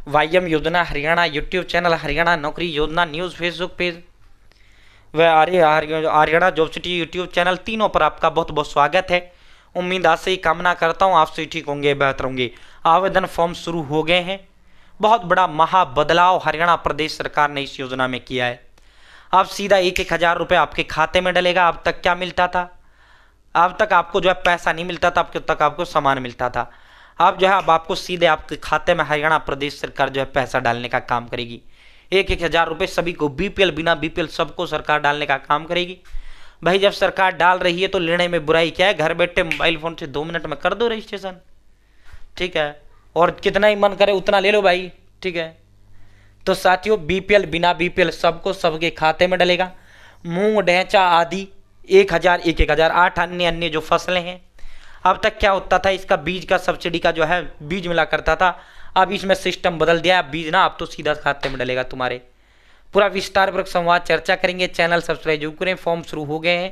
वाईएम योजना Haryana YouTube channel, Haryana नौकरी योजना न्यूज़ फेसबुक पेज व Haryana job city YouTube channel, तीनों पर आपका बहुत बहुत स्वागत है। उम्मीद आज से ही कामना करता हूँ आप सभी ठीक होंगे, बेहतर होंगे। आवेदन फॉर्म शुरू हो गए हैं। बहुत बड़ा महा बदलाव हरियाणा प्रदेश सरकार ने इस योजना में किया है। अब सीधा 1,000 रुपये आपके खाते में डलेगा। अब तक क्या मिलता था? अब तक आपको जो है पैसा नहीं मिलता था, अब तक आपको सामान मिलता था। अब जो है अब आपको सीधे आपके खाते में हरियाणा प्रदेश सरकार जो है पैसा डालने का काम करेगी। 1,000 रुपये सभी को, बीपीएल बिना बीपीएल सबको सरकार डालने का काम करेगी। भाई जब सरकार डाल रही है तो लेने में बुराई क्या है? घर बैठे मोबाइल फोन से 2 मिनट में कर दो रजिस्ट्रेशन, ठीक है, और कितना ही मन करे उतना ले लो भाई, ठीक है। तो साथियों बीपीएल बिना बीपीएल सबको सबके खाते में डलेगा। मूंग ढैंचा आदि 1,000 1,000 8 अन्य जो फसलें हैं। अब तक क्या होता था, इसका बीज का सब्सिडी का जो है बीज मिला करता था। अब इसमें सिस्टम बदल दिया है, बीज ना अब तो सीधा खाते में डलेगा तुम्हारे। पूरा विस्तारपूर्वक संवाद चर्चा करेंगे। चैनल सब्सक्राइब जरूर करें। फॉर्म शुरू हो गए हैं।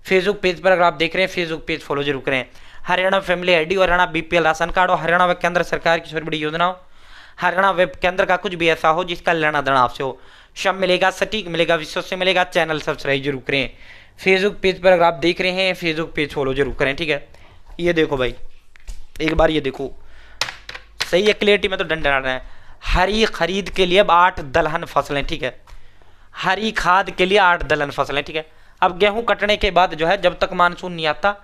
फेसबुक पेज पर अगर आप देख रहे हैं, फेसबुक पेज फॉलो जरूर करें। हरियाणा फैमिली आईडी और हरियाणा बीपीएल राशन कार्ड और हरियाणा व केंद्र सरकार की छोटी बड़ी योजनाओं, हरियाणा वेब केंद्र का कुछ भी ऐसा हो जिसका लेना देना आपसे हो, सब मिलेगा, सटीक मिलेगा, विश्वसनीय मिलेगा। चैनल सब्सक्राइब जरूर करें। फेसबुक पेज पर अगर आप देख रहे हैं, फेसबुक पेज फॉलो जरूर करें, ठीक है। ये देखो भाई, एक बार ये देखो, सही है, क्लियरिटी में तो डंडा रहे हैं। हरी खरीद के लिए अब 8 दलहन फसलें, ठीक है। हरी खाद के लिए 8 दलहन फसलें, ठीक है। अब गेहूं कटने के बाद जो है, जब तक मानसून नहीं आता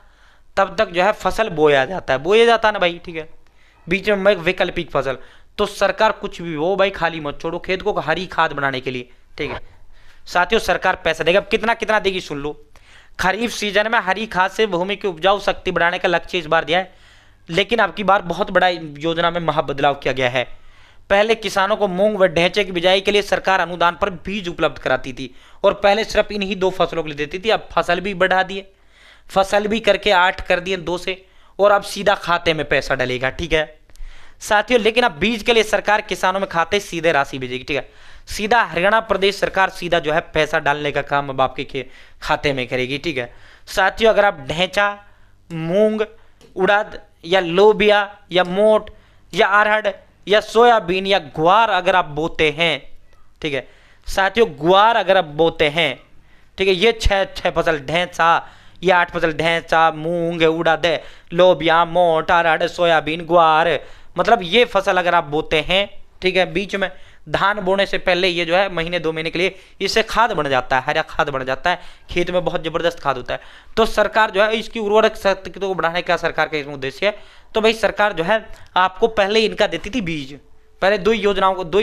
तब तक जो है फसल बोया जाता है ना भाई, ठीक है। बीच में वैकल्पिक फसल, तो सरकार कुछ भी हो भाई, खाली मत छोड़ो खेत को हरी खाद बनाने के लिए, ठीक है। साथियों सरकार पैसा देगा। अब कितना कितना देगी सुन लो। खरीफ सीजन में हरी खाद से भूमि की उपजाऊ शक्ति बढ़ाने का लक्ष्य इस बार दिया है, लेकिन अब की बार बहुत बड़ा योजना में महाबदलाव किया गया है। पहले किसानों को मूंग व ढैंचे की बिजाई के लिए सरकार अनुदान पर बीज उपलब्ध कराती थी, और पहले सिर्फ इन्हीं 2 फसलों के लिए देती थी। अब फसल भी बढ़ा दिए, फसल भी करके 8 कर दिए 2 से, और अब सीधा खाते में पैसा डलेगा, ठीक है साथियों। लेकिन अब बीज के लिए सरकार किसानों में खाते सीधे राशि भेजेगी, ठीक है। सीधा हरियाणा प्रदेश सरकार सीधा जो है पैसा डालने का काम अब आपके खाते में करेगी, ठीक है साथियों। अगर आप ढैंचा, मूंग, उड़द या लोबिया या मोट या अरहर या सोयाबीन या ग्वार अगर आप बोते हैं, ठीक है साथियों, ग्वार अगर आप बोते हैं, ठीक है, ये 6 फसल ढैंचा, ये 8 फसल ढैंचा, मूंग, उड़द, लोबिया, मोट, अरहर, सोयाबीन, ग्वार, मतलब ये फसल अगर आप बोते हैं, ठीक है। बीच में धान बोने से पहले ये जो है महीने 2 महीने के लिए इससे खाद बन जाता है, हरा खाद बन जाता है, खेत में बहुत जबरदस्त खाद होता है। तो सरकार जो है इसकी उर्वरक शक्ति को बढ़ाने का सरकार का इसमें उद्देश्य है। तो भाई सरकार जो है आपको पहले इनका देती थी बीज, पहले 2 योजनाओं को, 2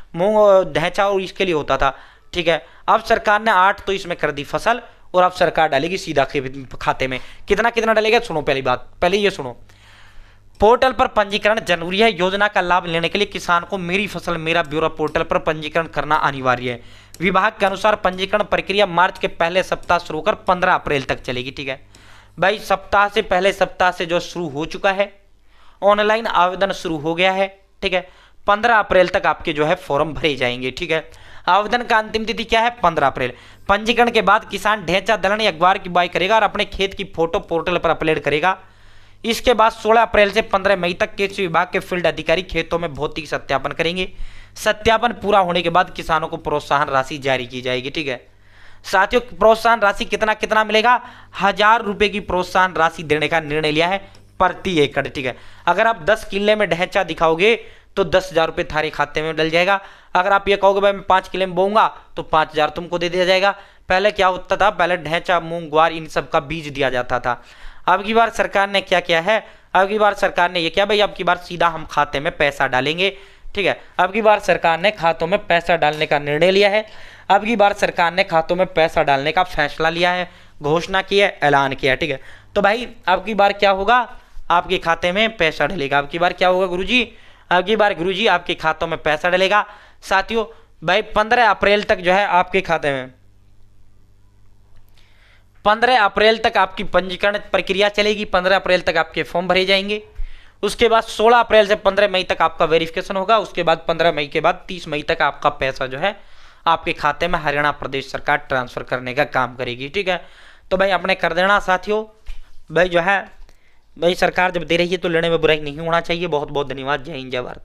मूंग ढैंचा और इसके लिए होता था, ठीक है। अब सरकार ने 8 तो इसमें कर दी फसल, और अब सरकार डालेगी सीधा खाते में। कितना कितना डालेगा सुनो। पहली बात, पहले ये सुनो, पोर्टल पर पंजीकरण जरूरी है। योजना का लाभ लेने के लिए किसान को मेरी फसल मेरा ब्यौरा पोर्टल पर पंजीकरण करना अनिवार्य है। विभाग के अनुसार पंजीकरण प्रक्रिया मार्च के पहले सप्ताह शुरू होकर 15 अप्रैल तक चलेगी, ठीक है भाई। पहले सप्ताह से जो शुरू हो चुका है, ऑनलाइन आवेदन शुरू हो गया है, ठीक है। 15 अप्रैल तक आपके जो है फॉर्म भरे जाएंगे, ठीक है। आवेदन का अंतिम तिथि क्या है? 15 अप्रैल। पंजीकरण के बाद किसान ढैंचा, दलहन या ग्वार की बुआई करेगा और अपने खेत की फोटो पोर्टल पर अपलोड करेगा। इसके बाद 16 अप्रैल से 15 मई तक कृषि विभाग के फील्ड अधिकारी खेतों में भौतिक सत्यापन करेंगे। सत्यापन पूरा होने के बाद किसानों को प्रोत्साहन राशि जारी की जाएगी, ठीक है साथियों। प्रोत्साहन राशि कितना कितना मिलेगा? 1,000 रुपए की प्रोत्साहन राशि देने का निर्णय लिया है प्रति एकड़, ठीक है। अगर आप 10 किले में ढैंचा दिखाओगे तो 10,000 रुपये थारे खाते में डल जाएगा। अगर आप ये कहोगे भाई मैं 5 किले में बोऊंगा तो 5,000 तुमको दे दिया जाएगा। पहले क्या होता था, पहले ढैंचा, मूंग, ग्वार इन सब का बीज दिया जाता था। अब की बार सरकार ने क्या किया है? अब की बार सरकार ने ये किया भाई, अब की बार सीधा हम खाते में पैसा डालेंगे, ठीक है। अब की बार सरकार ने खातों में पैसा डालने का निर्णय लिया है। अब की बार सरकार ने खातों में पैसा डालने का फैसला लिया है, घोषणा की है, ऐलान किया है, ठीक है। तो भाई अब की बार क्या होगा? आपके खाते में पैसा डलेगा। अब की बार क्या होगा गुरुजी? अब की बार गुरुजी आपके खातों में पैसा डलेगा। साथियों भाई 15 अप्रैल तक जो है आपके खाते में 15 अप्रैल तक आपकी पंजीकरण प्रक्रिया चलेगी। 15 अप्रैल तक आपके फॉर्म भरे जाएंगे। उसके बाद 16 अप्रैल से 15 मई तक आपका वेरिफिकेशन होगा। उसके बाद 15 मई के बाद 30 मई तक आपका पैसा जो है आपके खाते में हरियाणा प्रदेश सरकार ट्रांसफर करने का काम करेगी, ठीक है। तो भाई अपने कर देना साथियों। भाई जो है भाई सरकार जब दे रही है तो लेने में बुराई नहीं होना चाहिए। बहुत बहुत धन्यवाद। जय हिंद, जय भारत।